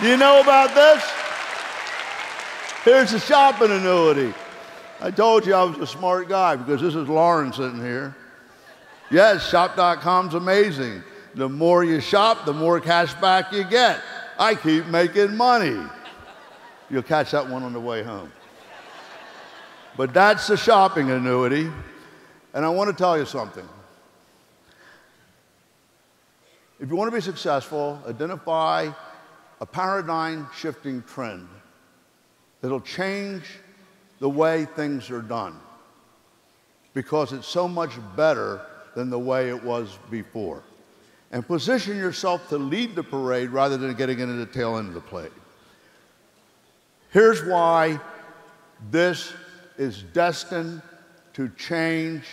Do you know about this? Here's the shopping annuity. I told you I was a smart guy because this is Lauren sitting here. Yes, shop.com's amazing. The more you shop, the more cash back you get. I keep making money. You'll catch that one on the way home. But that's the shopping annuity. And I want to tell you something. If you want to be successful, identify a paradigm-shifting trend that'll change the way things are done because it's so much better than the way it was before. And position yourself to lead the parade rather than getting into the tail end of the parade. Here's why this is destined to change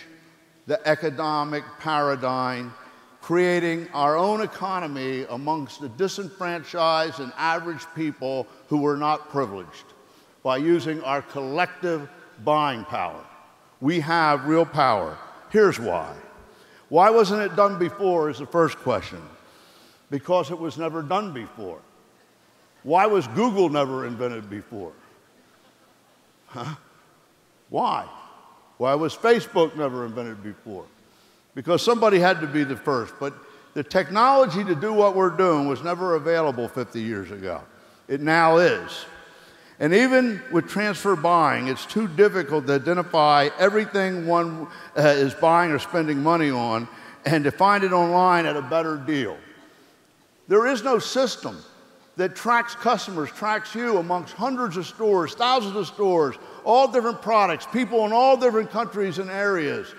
the economic paradigm, creating our own economy amongst the disenfranchised and average people who were not privileged by using our collective buying power. We have real power. Here's why. Why wasn't it done before is the first question. Because it was never done before. Why was Google never invented before? Huh? Why? Why was Facebook never invented before? Because somebody had to be the first. But the technology to do what we're doing was never available 50 years ago. It now is. And even with transfer buying, it's too difficult to identify everything one is buying or spending money on and to find it online at a better deal. There is no system that tracks customers, tracks you amongst hundreds of stores, thousands of stores, all different products, people in all different countries and areas,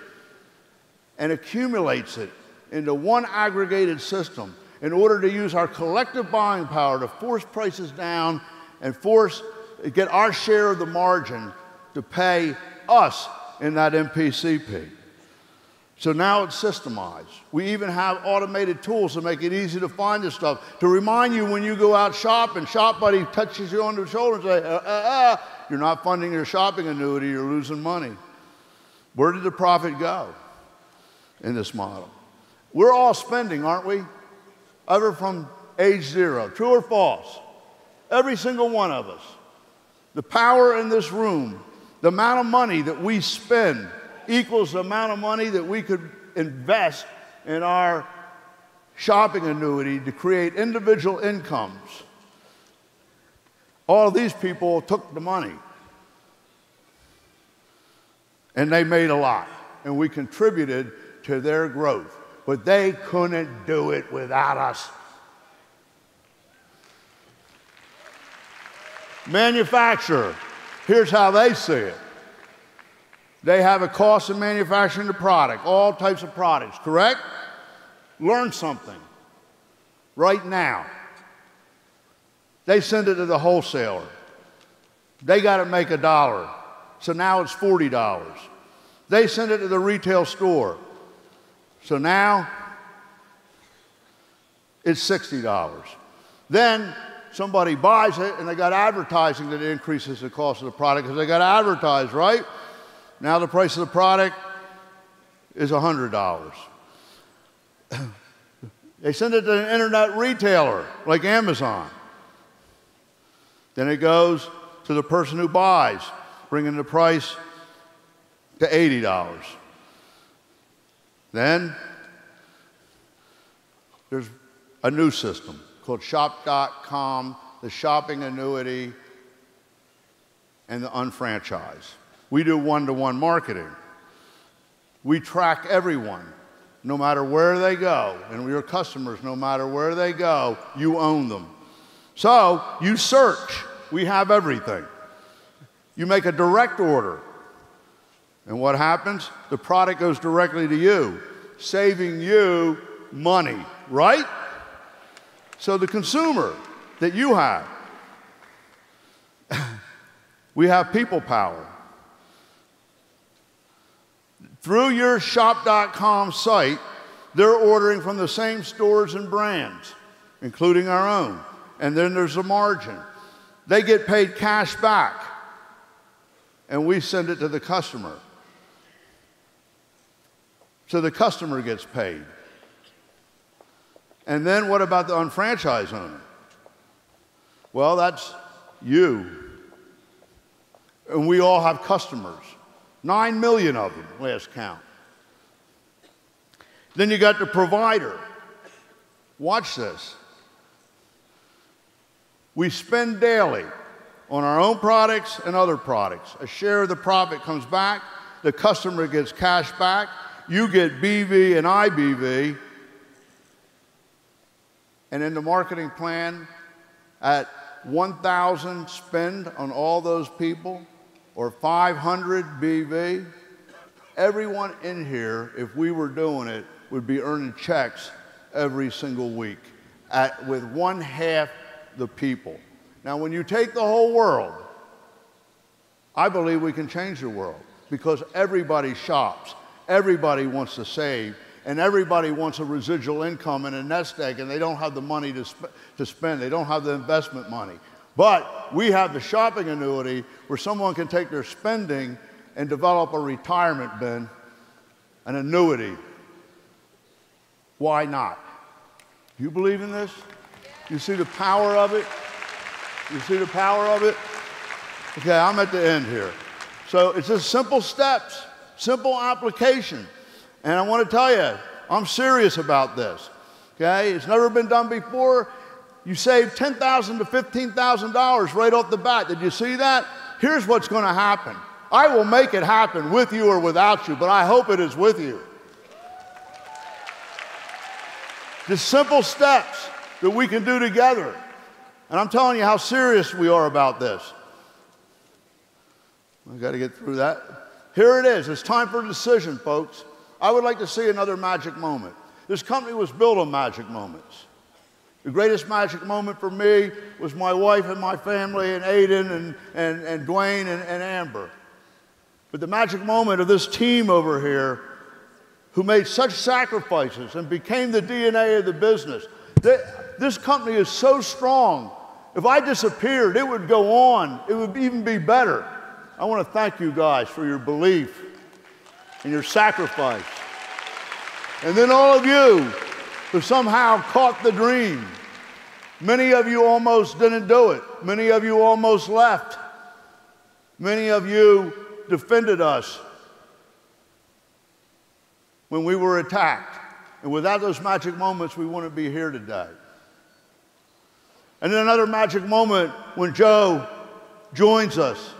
and accumulates it into one aggregated system in order to use our collective buying power to force prices down and get our share of the margin to pay us in that MPCP. So now it's systemized. We even have automated tools to make it easy to find this stuff, to remind you when you go out shopping, Shop Buddy touches you on the shoulder and says, you're not funding your shopping annuity, you're losing money. Where did the profit go in this model? We're all spending, aren't we? Ever from age 0, true or false? Every single one of us. The power in this room, the amount of money that we spend equals the amount of money that we could invest in our shopping annuity to create individual incomes. All of these people took the money, and they made a lot, and we contributed to their growth, but they couldn't do it without us. Manufacturer, here's how they see it. They have a cost of manufacturing the product, all types of products, correct? Learn something right now. They send it to the wholesaler. They got to make $1, so now it's $40. They send it to the retail store, so now it's $60. Then somebody buys it, and they got advertising that increases the cost of the product because they got to advertise, right? Now the price of the product is $100. They send it to an internet retailer like Amazon. Then it goes to the person who buys, bringing the price to $80. Then there's a new system called Shop.com, the shopping annuity, and the unfranchised. We do one-to-one marketing. We track everyone, no matter where they go, and your customers, no matter where they go, you own them. So you search. We have everything. You make a direct order, and what happens? The product goes directly to you, saving you money, right? So the consumer that you have, we have people power. Through your Shop.com site, they're ordering from the same stores and brands, including our own. And then there's a margin. They get paid cash back, and we send it to the customer. So the customer gets paid. And then what about the unfranchised owner? Well, that's you. And we all have customers. 9 million of them, last count. Then you got the provider. Watch this. We spend daily on our own products and other products. A share of the profit comes back. The customer gets cash back. You get BV and IBV. And in the marketing plan, at 1,000 spend on all those people, or 500 BV, everyone in here, if we were doing it, would be earning checks every single week with 1/2 the people. Now, when you take the whole world, I believe we can change the world because everybody shops, everybody wants to save, and everybody wants a residual income and a nest egg, and they don't have the money to spend. They don't have the investment money. But we have the shopping annuity where someone can take their spending and develop a retirement bin, an annuity. Why not? Do you believe in this? You see the power of it? You see the power of it? Okay, I'm at the end here. So it's just simple steps, simple application. And I want to tell you, I'm serious about this. Okay, it's never been done before. You save $10,000 to $15,000 right off the bat. Did you see that? Here's what's going to happen. I will make it happen with you or without you, but I hope it is with you. Just simple steps that we can do together. And I'm telling you how serious we are about this. I've got to get through that. Here it is. It's time for a decision, folks. I would like to see another magic moment. This company was built on magic moments. The greatest magic moment for me was my wife and my family and Aiden and Dwayne and Amber. But the magic moment of this team over here who made such sacrifices and became the DNA of the business. This company is so strong. If I disappeared, it would go on. It would even be better. I want to thank you guys for your belief and your sacrifice. And then all of you who somehow caught the dream. Many of you almost didn't do it. Many of you almost left. Many of you defended us when we were attacked. And without those magic moments, we wouldn't be here today. And then another magic moment when Joe joins us.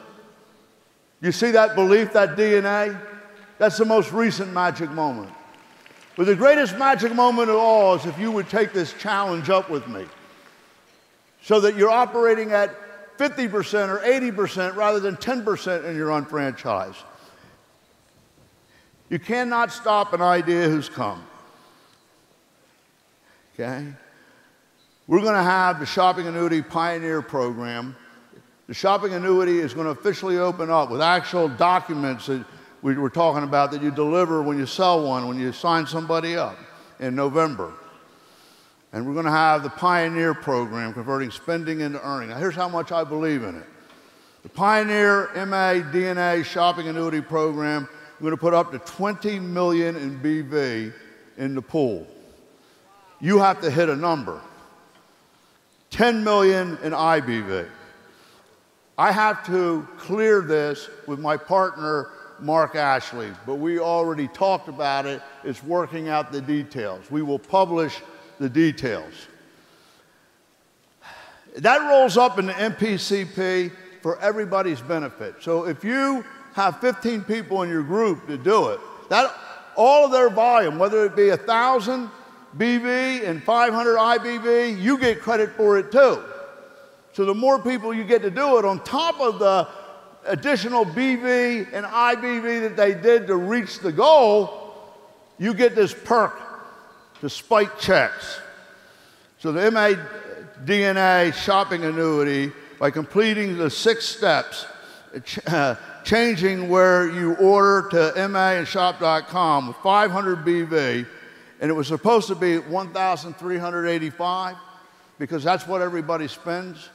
You see that belief, that DNA? That's the most recent magic moment. But the greatest magic moment of all is if you would take this challenge up with me so that you're operating at 50% or 80% rather than 10% in your unfranchised. You cannot stop an idea who's come. Okay? We're going to have the Shopping Annuity Pioneer Program. The Shopping Annuity is going to officially open up with actual documents that we were talking about that you deliver when you sell one, when you sign somebody up in November. And we're going to have the Pioneer Program, converting spending into earning. Now, here's how much I believe in it. The Pioneer MA DNA Shopping Annuity Program, we're going to put up to $20 million in BV in the pool. You have to hit a number. $10 million in IBV. I have to clear this with my partner, Mark Ashley, but we already talked about it. It's working out the details. We will publish the details. That rolls up in the MPCP for everybody's benefit. So if you have 15 people in your group to do it, that all of their volume, whether it be 1,000 BV and 500 IBV, you get credit for it too. So the more people you get to do it, on top of the additional BV and IBV that they did to reach the goal, you get this perk to spike checks. So the MA DNA Shopping Annuity, by completing the 6 steps, changing where you order to MA and shop.com with 500 BV, and it was supposed to be 1,385 because that's what everybody spends.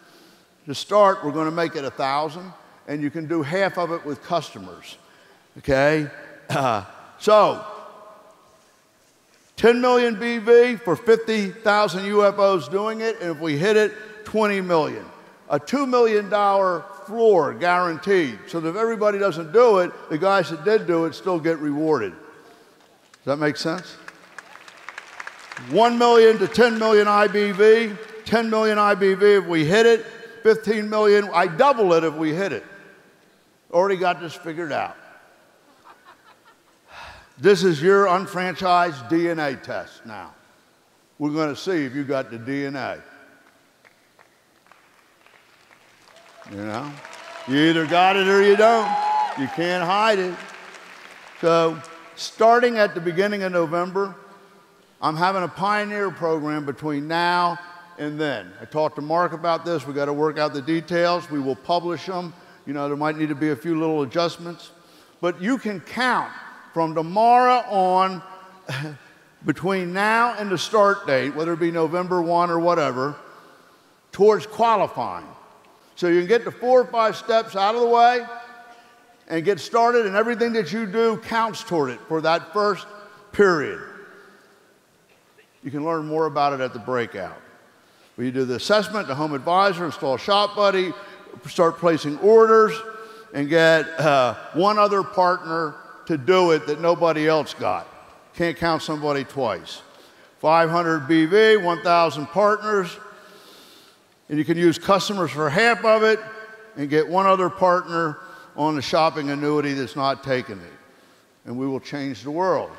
To start, we're going to make it 1,000, and you can do half of it with customers. Okay? So, 10 million BV for 50,000 UFOs doing it, and if we hit it, 20 million. a $2 million floor guaranteed, so that if everybody doesn't do it, the guys that did do it still get rewarded. Does that make sense? 1 million to 10 million IBV, 10 million IBV if we hit it, 15 million, I double it if we hit it. Already got this figured out. This is your unfranchised DNA test now. We're going to see if you got the DNA. You know? You either got it or you don't. You can't hide it. So, starting at the beginning of November, I'm having a pioneer program between now and then. I talked to Mark about this. We've got to work out the details. We will publish them. You know, there might need to be a few little adjustments. But you can count from tomorrow on, between now and the start date, whether it be November 1 or whatever, towards qualifying. So you can get the 4 or 5 steps out of the way and get started, and everything that you do counts toward it for that first period. You can learn more about it at the breakout. Where you do the assessment, the home advisor, install Shop Buddy, start placing orders, and get one other partner to do it that nobody else got. Can't count somebody twice. 500 BV, 1,000 partners, and you can use customers for half of it and get one other partner on the shopping annuity that's not taking it. And we will change the world.